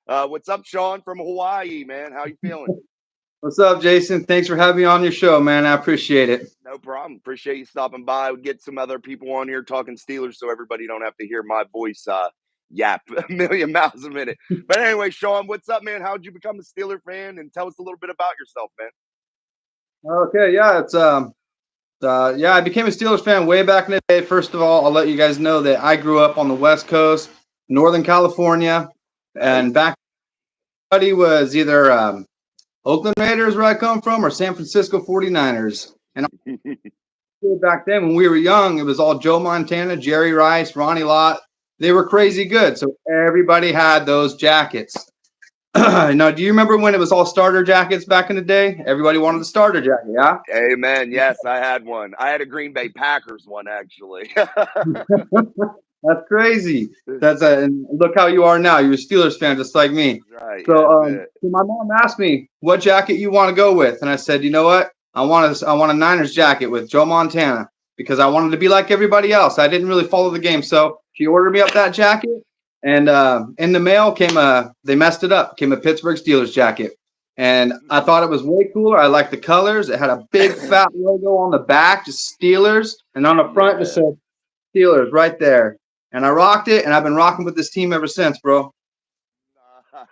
What's up, Sean from Hawaii, man? How you feeling? What's up, Jason? Thanks for having me on your show, man. I appreciate it. No problem. Appreciate you stopping by. We get some other people on here talking Steelers, so everybody don't have to hear my voice yap a million miles a minute. But anyway, Sean, what's up, man? How'd you become a Steeler fan? And tell us a little bit about yourself, man. Okay, yeah, I became a Steelers fan way back in the day. First of all, I'll let you guys know that I grew up on the West Coast, Northern California, and Nice. back buddy was either Oakland Raiders where I come from or San Francisco 49ers. And back then when we were young, it was all Joe Montana, Jerry Rice, Ronnie Lott. They were crazy good, so everybody had those jackets. Now, do you remember when it was all starter jackets back in the day? Everybody wanted the starter jacket, yeah? Amen. Yes, I had one. I had a Green Bay Packers one, actually. That's crazy. And look how you are now. You're a Steelers fan just like me. Right. So, That's it. so my mom asked me what jacket you want to go with, and I said, you know what? I want a Niners jacket with Joe Montana because I wanted to be like everybody else. I didn't really follow the game, so she ordered me up that jacket, and in the mail came they messed it up. Came a Pittsburgh Steelers jacket, and I thought it was way cooler. I liked the colors. It had a big fat logo on the back, just Steelers, and on the front just said Steelers right there. And I rocked it, and I've been rocking with this team ever since, bro.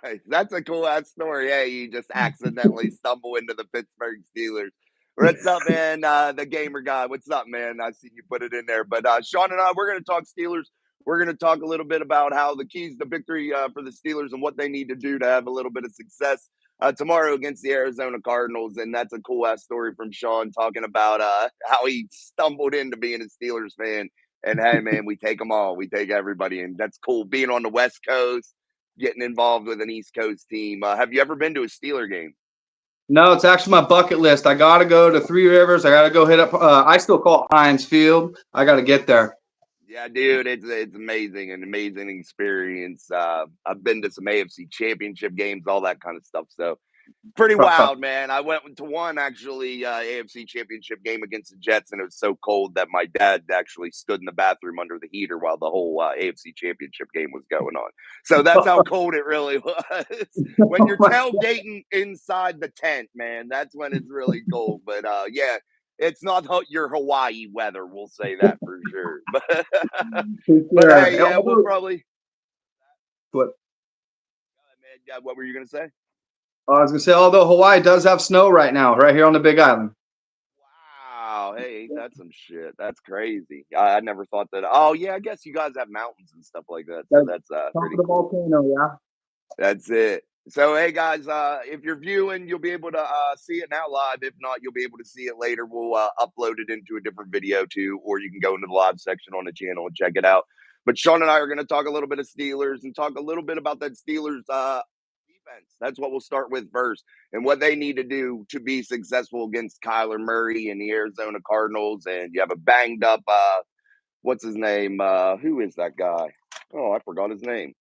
Nice. That's a cool ass story. Hey, you just accidentally stumble into the Pittsburgh Steelers. What's up, man? The gamer guy. What's up, man? I see you put it in there. But Sean and I, we're going to talk Steelers. We're going to talk a little bit about how the keys to victory for the Steelers and what they need to do to have a little bit of success tomorrow against the Arizona Cardinals. And that's a cool ass story from Sean talking about how he stumbled into being a Steelers fan. And hey, man, we take them all. We take everybody. And that's cool. Being on the West Coast, getting involved with an East Coast team. Have you ever been to a Steeler game? No, it's actually my bucket list. I got to go to Three Rivers. I got to go hit up. I still call it Heinz Field. I got to get there. Yeah, dude, it's amazing, an amazing experience. I've been to some AFC Championship games, all that kind of stuff. So pretty wild, man. I went to one actually AFC Championship game against the Jets, and it was so cold that my dad actually stood in the bathroom under the heater while the whole AFC Championship game was going on. So that's how cold it really was. When you're tailgating inside the tent, man, that's when it's really cold. But yeah, it's not your Hawaii weather. We'll say that for sure. But hey, yeah, we'll probably. What? Man, yeah, what were you gonna say? I was gonna say, although Hawaii does have snow right now, right here on the Big Island. Wow, hey, ain't that some shit? That's crazy. I never thought that. Oh yeah, I guess you guys have mountains and stuff like that, so that's Top pretty of the cool. volcano, yeah. That's it. So hey guys, if you're viewing, you'll be able to see it now live. If not, you'll be able to see it later. We'll upload it into a different video too, or you can go into the live section on the channel and check it out. But Sean and I are going to talk a little bit of Steelers and talk a little bit about that Steelers defense. That's what we'll start with first, and what they need to do to be successful against Kyler Murray and the Arizona Cardinals. And you have a banged up, what's his name? Who is that guy? Oh, I forgot his name.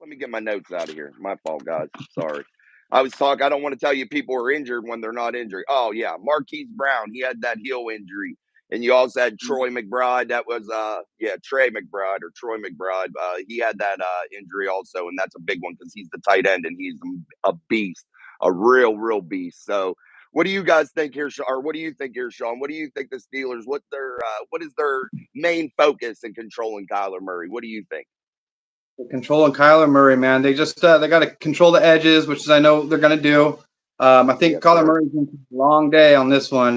Let me get my notes out of here. My fault, guys. Sorry. I was talking. I don't want to tell you people are injured when they're not injured. Oh yeah, Marquise Brown. He had that heel injury, and you also had Troy McBride. That was Trey McBride or Troy McBride. He had that injury also, and that's a big one because he's the tight end and he's a beast, a real beast. So, what do you guys think here, or what do you think here, Sean? What do you think the Steelers? What is their main focus in controlling Kyler Murray? What do you think? Controlling Kyler Murray, man. They just they got to control the edges, which is I know they're going to do. I think Yes, Kyler sir. Murray's going to have a long day on this one.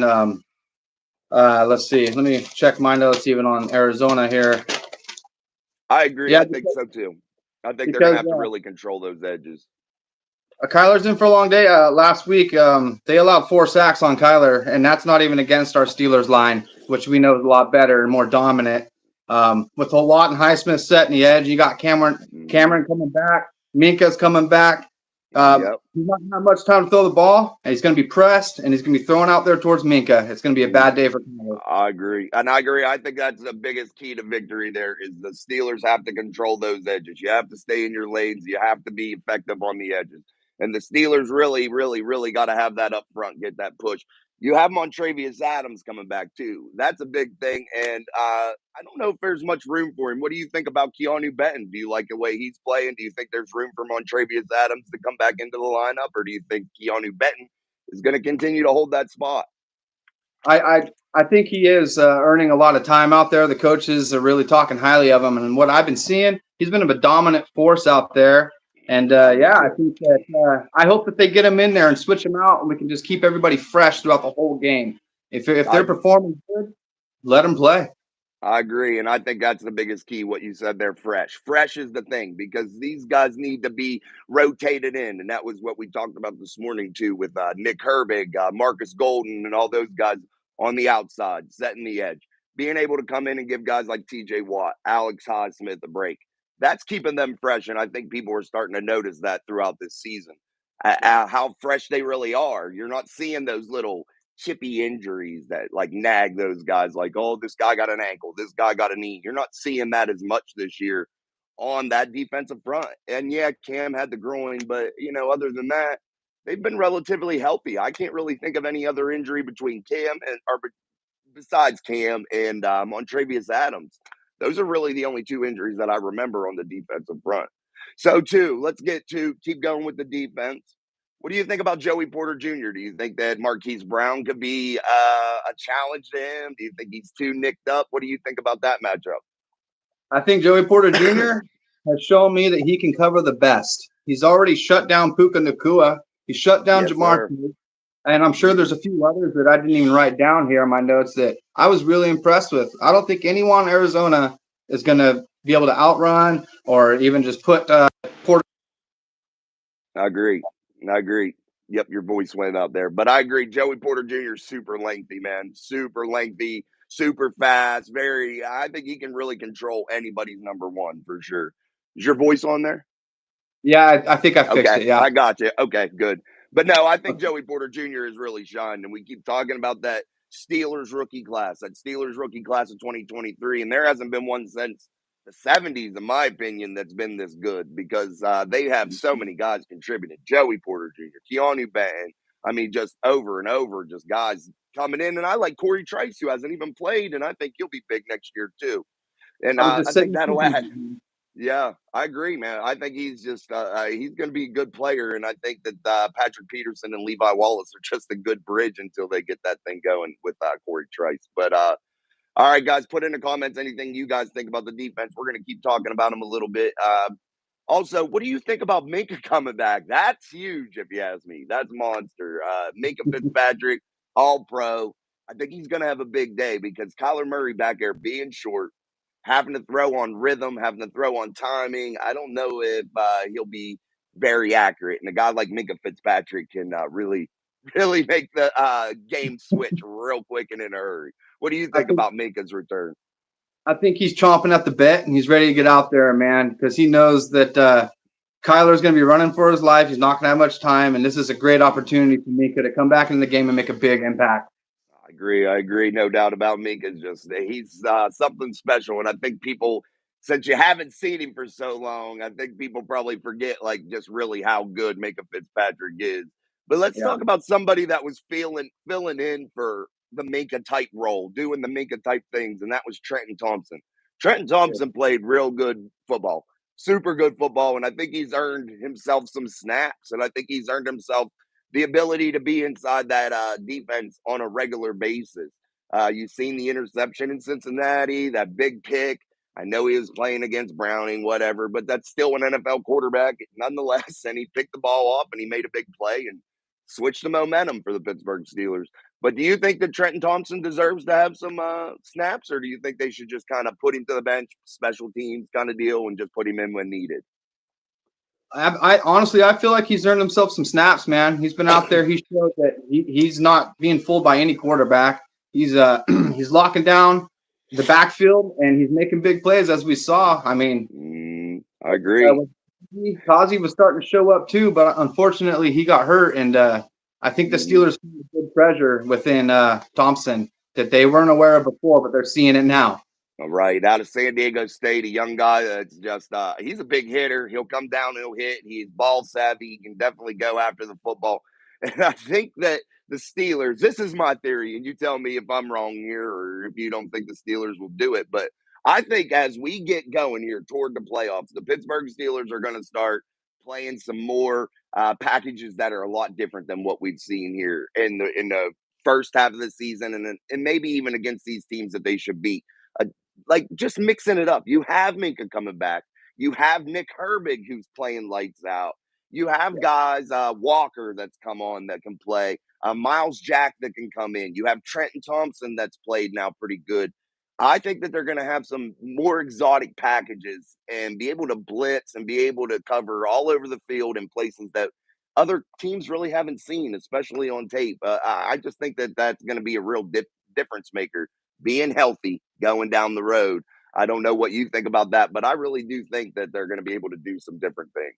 Let's see. Let me check my notes even on Arizona here. I agree. Yeah, I think so too. I think they're going to because have to really control those edges. Kyler's in for a long day. Last week, they allowed 4 sacks on Kyler, and that's not even against our Steelers line, which we know is a lot better and more dominant. With a lot and Highsmith setting the edge, you got Cameron coming back, Minka's coming back. Yep. He's not going to have much time to throw the ball, and he's going to be pressed, and he's going to be thrown out there towards Minka. It's going to be a bad day for Kyler. I agree. And I agree. I think that's the biggest key to victory there is the Steelers have to control those edges. You have to stay in your lanes. You have to be effective on the edges. And the Steelers really got to have that up front, get that push. You have Montravius Adams coming back too. That's a big thing, and I don't know if there's much room for him. What do you think about Keanu Benton? Do you like the way he's playing? Do you think there's room for Montravius Adams to come back into the lineup, or do you think Keanu Benton is going to continue to hold that spot? I think he is earning a lot of time out there. The coaches are really talking highly of him, and what I've been seeing, he's been a dominant force out there. And Me yeah, I too. think that I hope that they get him in there and switch him out, and we can just keep everybody fresh throughout the whole game. If they're I performing good, let them play. I agree, and I think that's the biggest key. What you said there, fresh. Fresh is the thing because these guys need to be rotated in, and that was what we talked about this morning too, with Nick Herbig, Marcus Golden, and all those guys on the outside, setting the edge, being able to come in and give guys like T.J. Watt, Alex Highsmith a break. That's keeping them fresh, and I think people are starting to notice that throughout this season, how fresh they really are. You're not seeing those little chippy injuries that like nag those guys like, oh, this guy got an ankle, this guy got a knee. You're not seeing that as much this year on that defensive front. And yeah, Cam had the groin, but other than that, they've been relatively healthy. I can't really think of any other injury between Cam and or besides Cam and Montravius Adams. Those are really the only two injuries that I remember on the defensive front. So, too, let's keep going with the defense. What do you think about Joey Porter Jr.? Do you think that Marquise Brown could be a challenge to him? Do you think he's too nicked up? What do you think about that matchup? I think Joey Porter Jr. has shown me that he can cover the best. He's already shut down Puka Nakua. He shut down Yes, Jamar sir. Chase. And I'm sure there's a few others that I didn't even write down here in my notes that I was really impressed with. I don't think anyone in Arizona is going to be able to outrun or even just put Porter. I agree. I agree. Yep, your voice went up there. But I agree. Joey Porter Jr. is super lengthy, man. Super lengthy, super fast. I think he can really control anybody's number one for sure. Is your voice on there? Yeah, I think I fixed Okay, it. Yeah. I got you. Okay, good. But no, I think Joey Porter Jr. has really shined, and we keep talking about that Steelers rookie class of 2023, and there hasn't been one since the 70s, in my opinion, that's been this good because they have so many guys contributing. Joey Porter Jr., Keanu Benton, I mean, just over and over, just guys coming in, and I like Corey Trice, who hasn't even played, and I think he'll be big next year too. And I was just I think saying. that'll add. Yeah, I agree, man. I think he's going to be a good player, and I think that Patrick Peterson and Levi Wallace are just a good bridge until they get that thing going with Corey Trice. But all right, guys, put in the comments anything you guys think about the defense. We're going to keep talking about them a little bit. Also, what do you think about Minka coming back? That's huge, if you ask me. That's monster. Minka Fitzpatrick, All Pro. I think he's going to have a big day because Kyler Murray back there being short, having to throw on rhythm, having to throw on timing. I don't know if he'll be very accurate. And a guy like Minka Fitzpatrick can really, really make the game switch real quick and in a hurry. What do you I think think about Minka's return? I think he's chomping at the bit and he's ready to get out there, man, because he knows that Kyler's going to be running for his life. He's not going to have much time, and this is a great opportunity for Mika to come back in the game and make a big impact. I agree. I agree. No doubt about Minka. Just he's something special, and I think people, since you haven't seen him for so long, I think people probably forget like just really how good Minka Fitzpatrick is. But let's Yeah. talk about somebody that was filling in for the Minka type role, doing the Minka type things, and that was Trenton Thompson. Trenton Thompson played real good football, super good football, and I think he's earned himself some snaps, and I think he's earned himself the ability to be inside that defense on a regular basis. You've seen the interception in Cincinnati, that big pick. I know he was playing against Browning, whatever, but that's still an NFL quarterback nonetheless. And he picked the ball off and he made a big play and switched the momentum for the Pittsburgh Steelers. But do you think that Trenton Thompson deserves to have some snaps, or do you think they should just kind of put him to the bench, special teams kind of deal, and just put him in when needed? I honestly, I feel like he's earned himself some snaps, man. He's been out there. He showed that he's not being fooled by any quarterback. He's he's locking down the backfield and he's making big plays as we saw. I mean, I agree. Kazi was starting to show up too, but unfortunately he got hurt, and I think the Mhm. Steelers found a good treasure within Thompson that they weren't aware of before, but they're seeing it now. All right, out of San Diego State, a young guy that's just he's a big hitter. He'll come down, he'll hit. He's ball savvy. He can definitely go after the football. And I think that the Steelers, this is my theory, and you tell me if I'm wrong here or if you don't think the Steelers will do it. But I think as we get going here toward the playoffs, the Pittsburgh Steelers are going to start playing some more packages that are a lot different than what we've seen here in the first half of the season, and maybe even against these teams that they should beat. Uh, like just mixing it up. You have Minka coming back. You have Nick Herbig who's playing lights out. You have guys, Walker that's come on that can play, Miles Jack that can come in. You have Trenton Thompson that's played now pretty good. I think that they're going to have some more exotic packages and be able to blitz and be able to cover all over the field in places that other teams really haven't seen, especially on tape. I just think that that's going to be a real difference maker. Being healthy going down the road. I don't know what you think about that, but I really do think that they're going to be able to do some different things.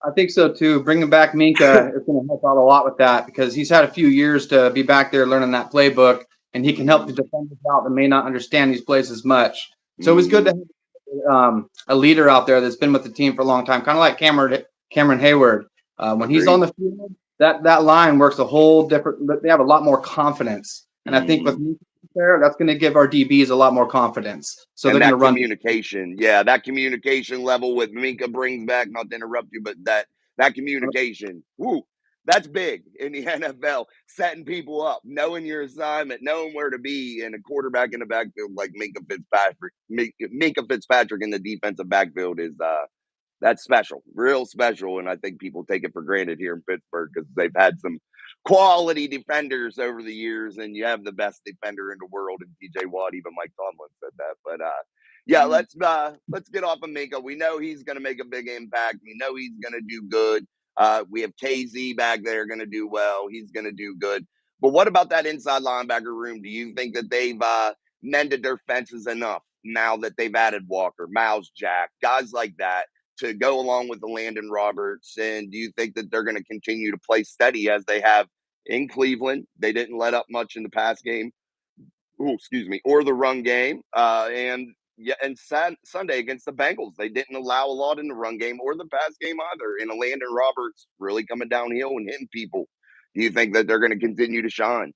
I think so too. Bringing back Minka is going to help out a lot with that because he's had a few years to be back there learning that playbook, and he can help the Mhm. defenders out that may not understand these plays as much. So it's good to Mhm. have a leader out there that's been with the team for a long time, kind of like Cameron Hayward. When he's on Agreed. the field, that line works a whole different. They have a lot more confidence, and I think with Mhm. Minka there, that's going to give our DBs a lot more confidence. So they're And going to that run. communication, yeah, that communication level with Minka brings back, not to interrupt you, but that communication, whoo, that's big in the NFL. Setting people up, knowing your assignment, knowing where to be, and a quarterback in the backfield like Minka Fitzpatrick in the defensive backfield is that's special, real special. And I think people take it for granted here in Pittsburgh because they've had some quality defenders over the years, and you have the best defender in the world in TJ Watt. Even Mike Tomlin said that. But yeah, let's get off of Minka. We know he's going to make a big impact. We know he's going to do good. We have KZ back there going to do well. He's going to do good. But what about that inside linebacker room? Do you think that they've mended their fences enough now that they've added Walker, Miles Jack, guys like that? To go along with the Landon Roberts? And do you think that they're going to continue to play steady as they have in Cleveland? They didn't let up much in the pass game. Oh, excuse me, or the run game. And yeah, and Sunday against the Bengals, they didn't allow a lot in the run game or the pass game either. And a Landon Roberts really coming downhill and hitting people. Do you think that they're going to continue to shine?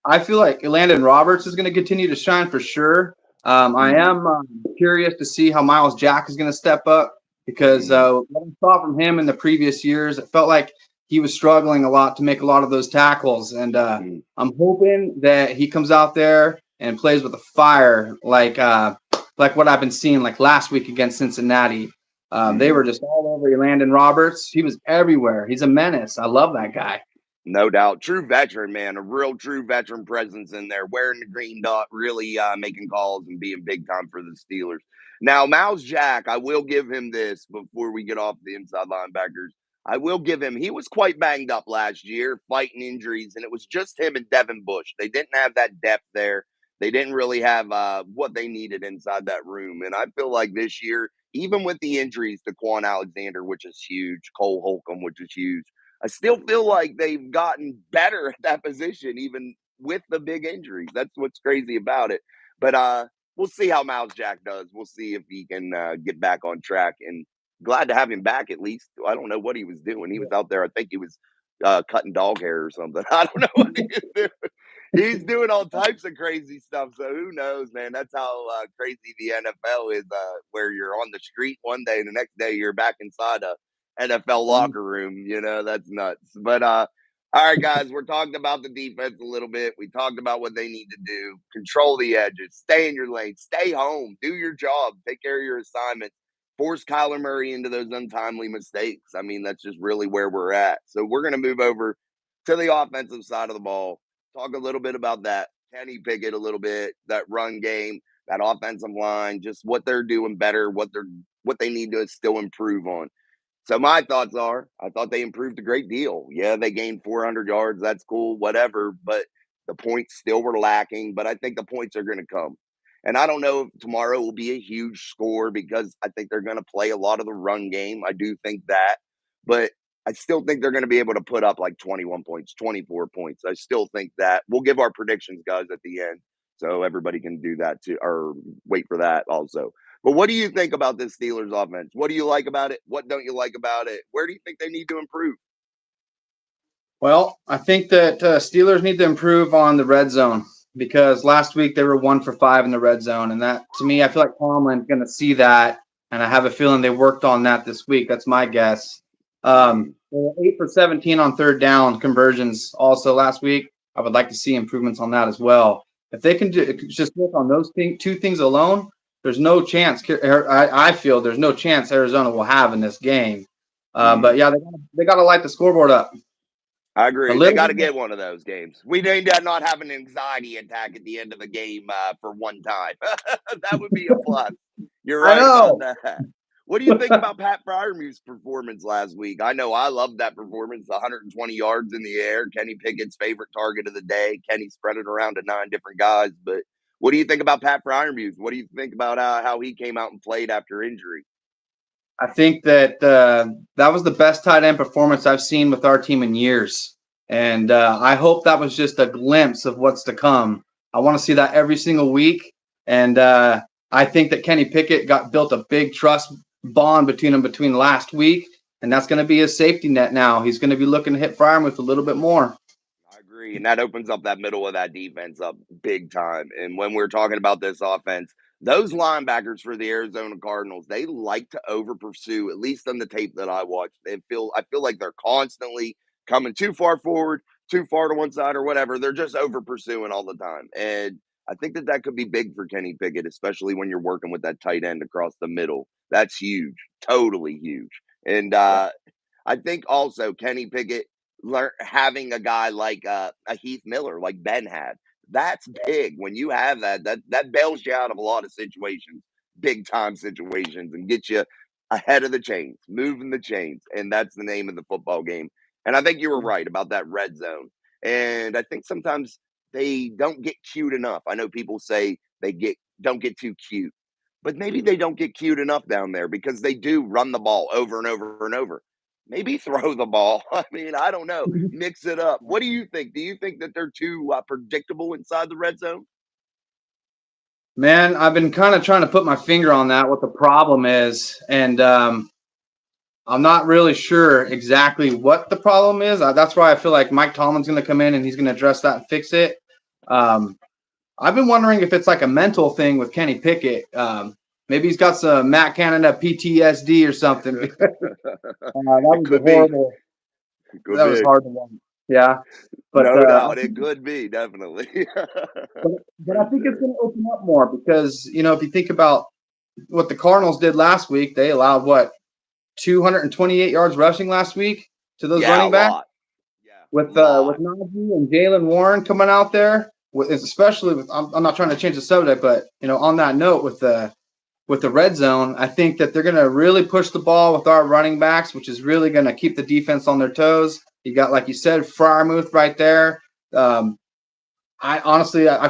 I feel like Landon Roberts is going to continue to shine for sure. I Mm-hmm. am curious to see how Miles Jack is going to step up because Mm-hmm. what I saw from him in the previous years, it felt like he was struggling a lot to make a lot of those tackles. And I'm hoping that he comes out there and plays with a fire like what I've been seeing like last week against Cincinnati. They Mm-hmm. were just all over Landon Roberts. He was everywhere. He's a menace. I love that guy. No doubt. True veteran, man. A real true veteran presence in there, wearing the green dot, really making calls and being big time for the Steelers. Now, Miles Jack, I will give him this before we get off the inside linebackers. I will give him, he was quite banged up last year, fighting injuries, and it was just him and Devin Bush. They didn't have that depth there. They didn't really have what they needed inside that room. And I feel like this year, even with the injuries to Quan Alexander, which is huge, Cole Holcomb, which is huge, I still feel like they've gotten better at that position, even with the big injuries. That's what's crazy about it. But we'll see how Miles Jack does. We'll see if he can get back on track. And glad to have him back at least. I don't know what he was doing. He was out there. I think he was cutting dog hair or something. I don't know what he was doing. He's doing all types of crazy stuff. So who knows, man? That's how crazy the NFL is. Where you're on the street one day, and the next day you're back inside a NFL locker room. You know, that's nuts. But all right, guys, we're talking about the defense a little bit. We talked about what they need to do. Control the edges, stay in your lane, stay home, do your job, take care of your assignments, force Kyler Murray into those untimely mistakes. I mean, that's just really where we're at. So we're gonna move over to the offensive side of the ball. Talk a little bit about that. Kenny Pickett a little bit, that run game, that offensive line, just what they're doing better, what they need to still improve on. So my thoughts are, I thought they improved a great deal. Yeah, they gained 400 yards. That's cool, whatever. But the points still were lacking. But I think the points are going to come. And I don't know if tomorrow will be a huge score because I think they're going to play a lot of the run game. I do think that. But I still think they're going to be able to put up like 21 points, 24 points. I still think that. We'll give our predictions, guys, at the end. So everybody can do that too, or wait for that also. But what do you think about this Steelers offense? What do you like about it? What don't you like about it? Where do you think they need to improve? Well, I think that Steelers need to improve on the red zone because last week they were 1 for 5 in the red zone, and that to me, I feel like Tomlin's going to see that, and I have a feeling they worked on that this week. That's my guess. They were 8 for 17 on third down conversions also last week. I would like to see improvements on that as well. If they can just work on those two things alone, there's no chance. I feel there's no chance Arizona will have in this game. But yeah, they got to light the scoreboard up. I A agree. They little got bit to get one of those games. We need to not have an anxiety attack at the end of the game for one time. That would be a plus. You're I right about know. that. What do you think about Pat Fryermuth's performance last week? I know I loved that performance, 120 yards in the air. Kenny Pickett's favorite target of the day. Kenny spread it around to 9 different guys. But what do you think about Pat Fryermuth? What do you think about how he came out and played after injury? I think that that was the best tight end performance I've seen with our team in years. And I hope that was just a glimpse of what's to come. I want to see that every single week. And I think that Kenny Pickett built a big trust bond between last week. And that's going to be his safety net now. He's going to be looking to hit Fryermuth a little bit more. I agree. And that opens up that middle of that defense up big time. And when we're talking about this offense, those linebackers for the Arizona Cardinals, they like to over pursue, at least on the tape that I watched. I feel like they're constantly coming too far forward, too far to one side or whatever. They're just over pursuing all the time. And I think that could be big for Kenny Pickett, especially when you're working with that tight end across the middle. That's huge, totally huge. And I think also Kenny Pickett having a guy like a Heath Miller, like Ben had, that's big. When you have that bails you out of a lot of situations, big time situations, and gets you ahead of the chains, moving the chains, and that's the name of the football game. And I think you were right about that red zone. And I think sometimes they don't get cute enough. I know people say they don't get too cute, but maybe they don't get cute enough down there because they do run the ball over and over and over. Maybe throw the ball. I mean, I don't know. Mix it up. What do you think? Do you think that they're too predictable inside the red zone? Man, I've been kind of trying to put my finger on that, what the problem is. And I'm not really sure exactly what the problem is. That's why I feel like Mike Tomlin's going to come in and he's going to address that and fix it. I've been wondering if it's like a mental thing with Kenny Pickett. Maybe he's got some Matt Canada PTSD or something. That It was a could be. horrible. It could That was be. hard to watch. Yeah, but No doubt. It could be, definitely. but I For think it's sure. going to open up more because if you think about what the Cardinals did last week, they allowed 228 yards rushing last week to those Yeah, a running backs. lot. Yeah, a with lot. Najee and Jalen Warren coming out there, especially with I'm not trying to change the subject, but on that note with the red zone, I think that they're going to really push the ball with our running backs, which is really going to keep the defense on their toes. You got, like you said, Fryermuth right there. I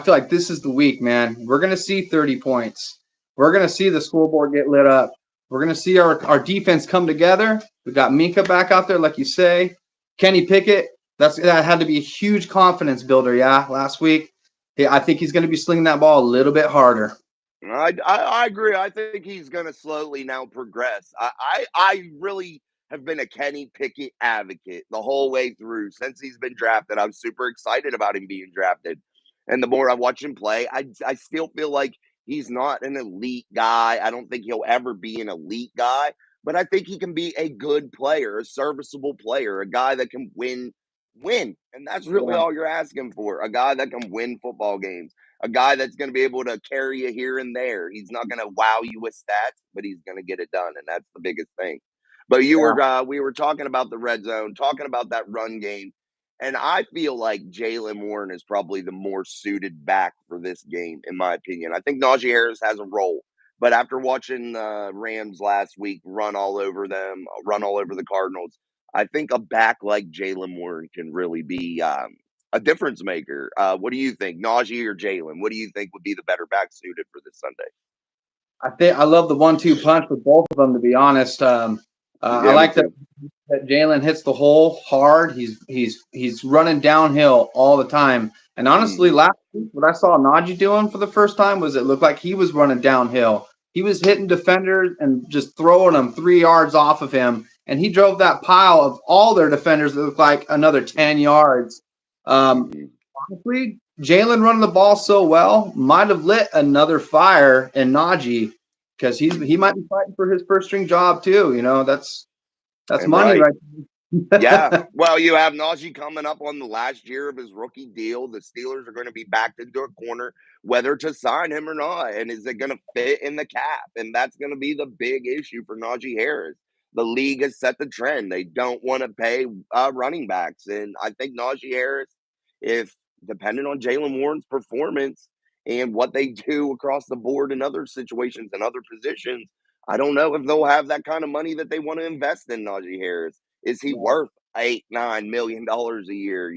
feel like this is the week, man. We're going to see 30 points. We're going to see the scoreboard get lit up. We're going to see our defense come together. We got Minka back out there, like you say. Kenny Pickett, that had to be a huge confidence builder, last week. I think he's going to be slinging that ball a little bit harder. I agree. I think he's going to slowly now progress. I really have been a Kenny Pickett advocate the whole way through since he's been drafted. I'm super excited about him being drafted, and the more I watch him play, I still feel like he's not an elite guy. I don't think he'll ever be an elite guy, but I think he can be a good player, a serviceable player, a guy that can win, and that's really Yeah. all you're asking for. A guy that can win football games, a guy that's going to be able to carry you here and there. He's not going to wow you with stats, but he's going to get it done, and that's the biggest thing. But we were talking about the red zone, talking about that run game, and I feel like Jalen Warren is probably the more suited back for this game, in my opinion. I think Najee Harris has a role, but after watching the Rams last week run all over them, run all over the Cardinals, I think a back like Jalen Warren can really be a difference maker. What do you think, Najee or Jalen? What do you think would be the better back suited for this Sunday? I think I love the 1-2 punch with both of them. To be honest, I Yeah, me like that too. Jalen hits the hole hard. He's running downhill all the time. And honestly, Hmm. last week what I saw Najee doing for the first time was it looked like he was running downhill. he was hitting defenders and just throwing them 3 yards off of him. And he drove that pile of all their defenders that looked like another 10 yards. Mm-hmm. Honestly, Jalen running the ball so well might have lit another fire in Najee because he might be fighting for his first string job too. That's And money right. right Yeah. there. Well, you have Najee coming up on the last year of his rookie deal. The Steelers are going to be backed into a corner whether to sign him or not. And is it going to fit in the cap? And that's going to be the big issue for Najee Harris. The league has set the trend. They don't want to pay running backs. And I think Najee Harris, if depending on Jalen Warren's performance and what they do across the board in other situations and other positions, I don't know if they'll have that kind of money that they want to invest in Najee Harris. Is he Yeah. worth $8-9 million a year?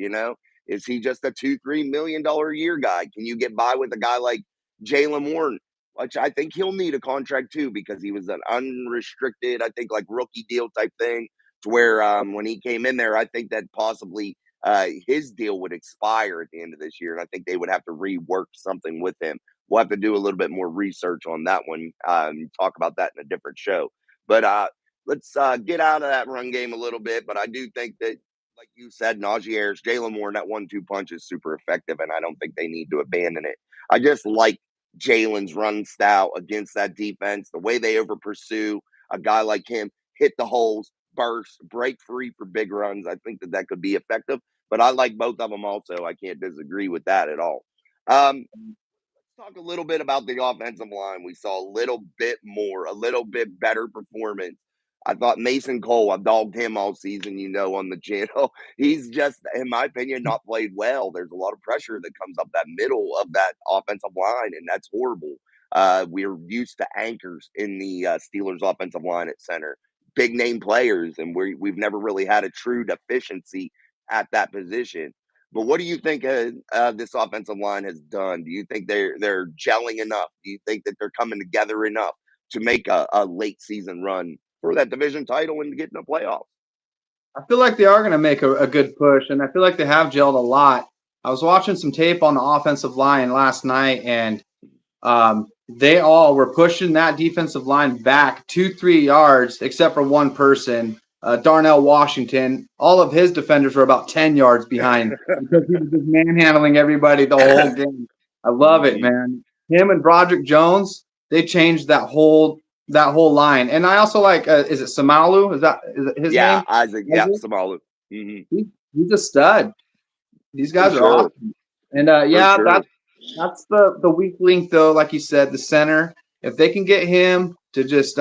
Is he just a $2-3 million a year guy? Can you get by with a guy like Jalen Warren, which I think he'll need a contract too because he was an unrestricted, I think like rookie deal type thing. To where when he came in there, I think that possibly his deal would expire at the end of this year, and I think they would have to rework something with him. We'll have to do a little bit more research on that one. Talk about that in a different show. But let's get out of that run game a little bit. But I do think that, like you said, Najee Harris, Jalen Warren, that 1-2 punch is super effective, and I don't think they need to abandon it. I just like Jalen's run style against that defense, the way they over pursue a guy like him, hit the holes, burst, break free for big runs. I think that could be effective. But I like both of them also. I can't disagree with that at all. Talk a little bit about the offensive line. We saw a little bit better performance. I thought Mason Cole, I've dogged him all season, on the channel. He's just, in my opinion, not played well. There's a lot of pressure that comes up that middle of that offensive line, and that's horrible. We're used to anchors in the Steelers offensive line at center, big name players, and we've never really had a true deficiency at that position. But what do you think this offensive line has done? Do you think they're gelling enough? Do you think that they're coming together enough to make a late season run for that division title and get in the playoffs? I feel like they are going to make a good push, and I feel like they have gelled a lot. I was watching some tape on the offensive line last night, and they all were pushing that defensive line back 2-3 yards, except for one person, Darnell Washington. All of his defenders were about 10 yards behind because he was just manhandling everybody the whole game. I love it, Mhm. man. Him and Broderick Jones, they changed that whole line. And I also like, is it Samalu? Is it his Yeah, name? Isaac. Yeah, Isaac? Samalu. Hmm. He's a stud. These For guys are sure. awesome. And For yeah, sure. that's the weak link though. Like you said, the center. If they can get him to just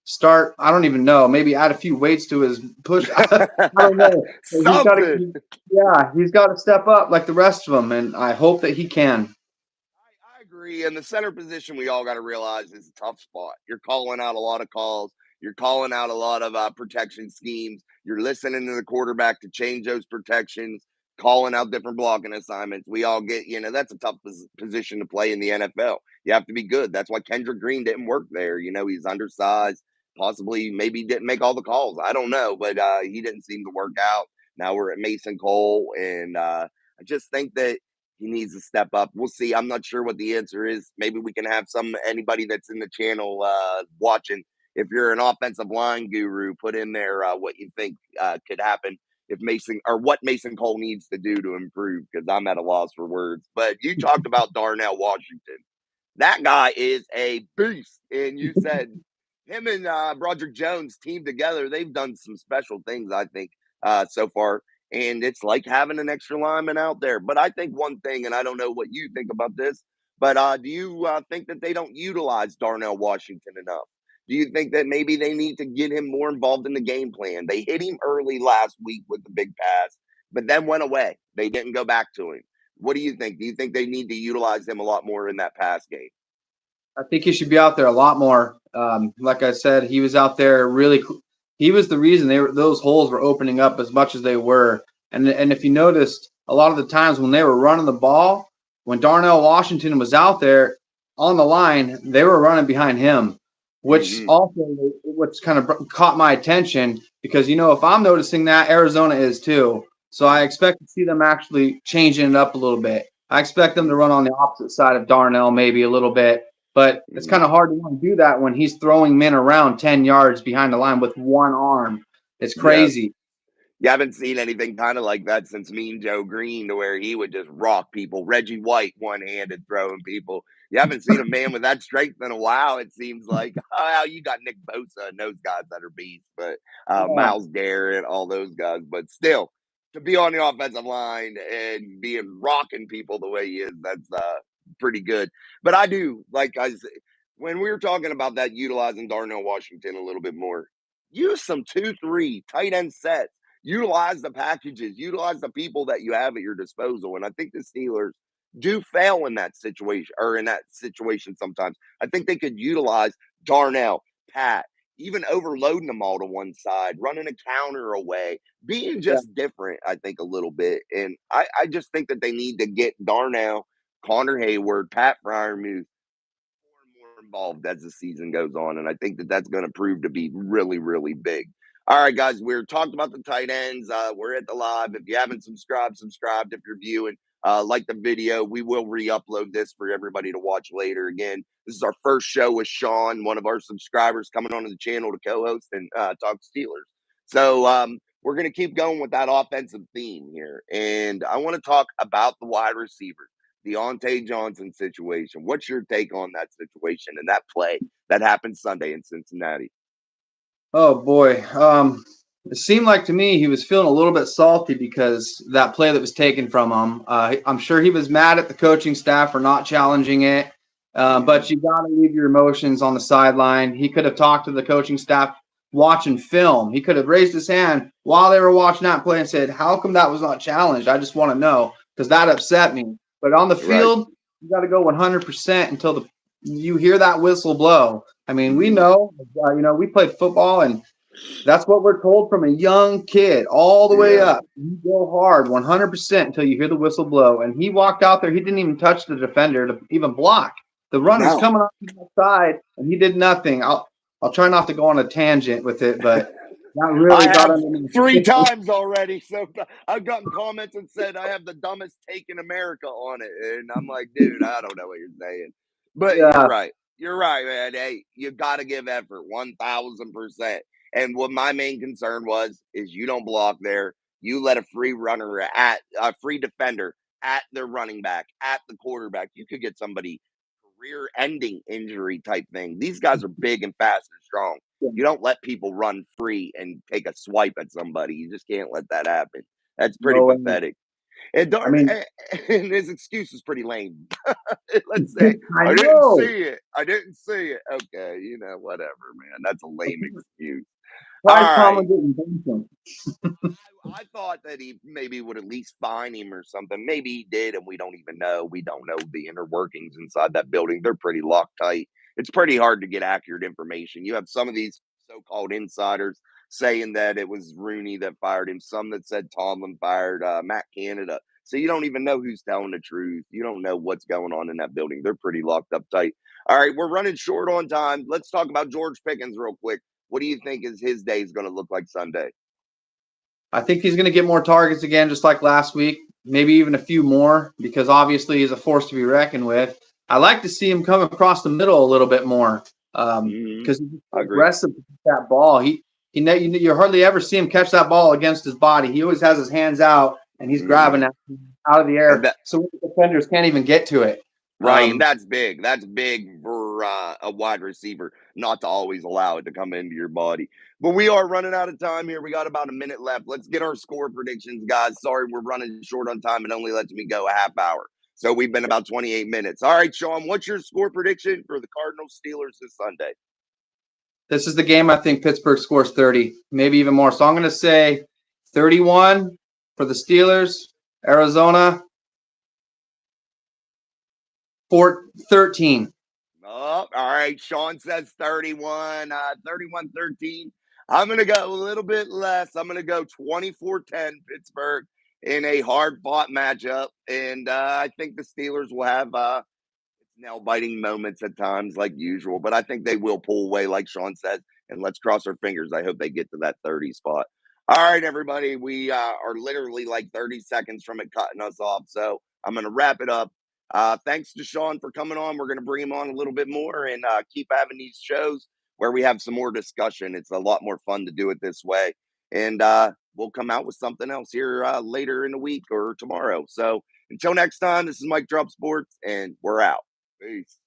start, I don't even know, maybe add a few weights to his push. I don't know. But Something. he's got to step up like the rest of them, and I hope that he can. I agree. In the center position, we all got to realize is a tough spot. You're calling out a lot of calls. You're calling out a lot of protection schemes. You're listening to the quarterback to change those protections, calling out different blocking assignments. We all get, that's a tough position to play in the NFL. You have to be good. That's why Kendrick Green didn't work there. He's undersized, possibly maybe didn't make all the calls. I don't know, but he didn't seem to work out. Now we're at Mason Cole, and I just think that he needs to step up. We'll see. I'm not sure what the answer is. Maybe we can have anybody that's in the channel watching. If you're an offensive line guru, put in there what you think could happen if Mason or what Mason Cole needs to do to improve. Because I'm at a loss for words. But you talked about Darnell Washington. That guy is a beast. And you said him and Broderick Jones teamed together. They've done some special things, I think, so far. And it's like having an extra lineman out there. But I think one thing, and I don't know what you think about this, but do you think that they don't utilize Darnell Washington enough? Do you think that maybe they need to get him more involved in the game plan? They hit him early last week with the big pass, but then went away. They didn't go back to him. What do you think? Do you think they need to utilize him a lot more in that pass game? I think he should be out there a lot more. Like I said, he was out there really. He was the reason those holes were opening up as much as they were. And if you noticed, a lot of the times when they were running the ball, when Darnell Washington was out there on the line, they were running behind him, which Hmm. also which kind of caught my attention because if I'm noticing that, Arizona is too. So I expect to see them actually changing it up a little bit. I expect them to run on the opposite side of Darnell maybe a little bit But it's kind of hard to want to do that when he's throwing men around 10 yards behind the line with one arm. It's Yeah. crazy. You haven't seen anything kind of like that since Mean Joe Green, to where he would just rock people. Reggie White, one-handed throwing people. You haven't seen a man with that strength in a while. It seems like, oh, you got Nick Bosa and those guys that are beasts, but Yeah. Miles Garrett, all those guys. But still, to be on the offensive line and being rocking people the way he is, that's pretty good. But I do like when we were talking about that, utilizing Darnell Washington a little bit more. Use some 2-3 tight end sets, utilize the packages, utilize the people that you have at your disposal. And I think the Steelers do fail in that situation, or in that situation sometimes. I think they could utilize Darnell, Pat, even overloading them all to one side, running a counter away, being Yeah. just different, I think, a little bit. And I just think that they need to get Darnell, Connor Hayward, Pat Fryermuth more and more involved as the season goes on. And I think that that's going to prove to be really, really big. All right, guys, we're talking about the tight ends. We're at the live. If you haven't subscribed, subscribed. If you're viewing, like the video. We will re-upload this for everybody to watch later. Again, this is our first show with Sean, one of our subscribers, coming onto the channel to co-host and talk Steelers. So we're going to keep going with that offensive theme here. And I want to talk about the wide receivers. Deontay Johnson situation. What's your take on that situation and that play that happened Sunday in Cincinnati? Oh boy. It seemed like to me he was feeling a little bit salty because that play that was taken from him. I'm sure he was mad at the coaching staff for not challenging it. But you got to leave your emotions on the sideline. He could have talked to the coaching staff watching film. He could have raised his hand while they were watching that play and said, "How come that was not challenged? I just want to know because that upset me." But on the Right. field, you got to go 100% until you hear that whistle blow. I mean, we know, we played football, and that's what we're told from a young kid all the way Yeah. up. You go hard 100% until you hear the whistle blow. And he walked out there. He didn't even touch the defender to even block. The run was No. coming off the side, and he did nothing. I'll try not to go on a tangent with it, but that really I got have under me. 3 times already. So I've gotten comments and said I have the dumbest take in America on it. And I'm like, dude, I don't know what you're saying. But you're Yeah, right. You're right, man. Hey, you got to give effort 1000%. And what my main concern was is you don't block there. You let a free runner at a free defender at the running back, at the quarterback. You could get somebody career ending injury type thing. These guys are big and fast and strong. yeah. You don't let people run free and take a swipe at somebody. You just can't let that happen. That's pretty No, pathetic. And I darn, mean, and his excuse is pretty lame. Let's say I I didn't know. see it. I didn't see it. Okay, whatever, man. That's a lame excuse. Price All right. Tomlin didn't bench him. I thought that he maybe would at least fine him or something. Maybe he did, and we don't even know. We don't know the inner workings inside that building. They're pretty locked tight. It's pretty hard to get accurate information. You have some of these so-called insiders saying that it was Rooney that fired him. Some that said Tomlin fired Matt Canada. So you don't even know who's telling the truth. You don't know what's going on in that building. They're pretty locked up tight. All right, we're running short on time. Let's talk about George Pickens real quick. What do you think is his day is going to look like Sunday? I think he's going to get more targets again, just like last week, maybe even a few more, because obviously he's a force to be reckoned with. I like to see him come across the middle a little bit more because he's I agree. aggressive with that ball. You hardly ever see him catch that ball against his body. He always has his hands out and he's grabbing Mhm. that out of the And air, that so the defenders can't even get to it. right, and that's big. That's big for a wide receiver not to always allow it to come into your body. But we are running out of time here. We got about a minute left. Let's get our score predictions, guys. Sorry, we're running short on time. It only lets me go a half hour. So we've been about 28 minutes. All right, Sean, what's your score prediction for the Cardinals Steelers this Sunday? This is the game I think Pittsburgh scores 30, maybe even more. So I'm going to say 31 for the Steelers, Arizona 13. Oh, all right. Sean says 31, 31-13. I'm going to go a little bit less. I'm going to go 24-10 Pittsburgh in a hard fought matchup. And I think the Steelers will have nail biting moments at times, like usual, but I think they will pull away, like Sean said. And let's cross our fingers. I hope they get to that 30 spot. All right, everybody. We are literally like 30 seconds from it cutting us off. So I'm going to wrap it up. Thanks to Sean for coming on. We're going to bring him on a little bit more and keep having these shows where we have some more discussion. It's a lot more fun to do it this way. And we'll come out with something else here later in the week or tomorrow. So until next time, this is Mike Drop Sports, and we're out. Peace.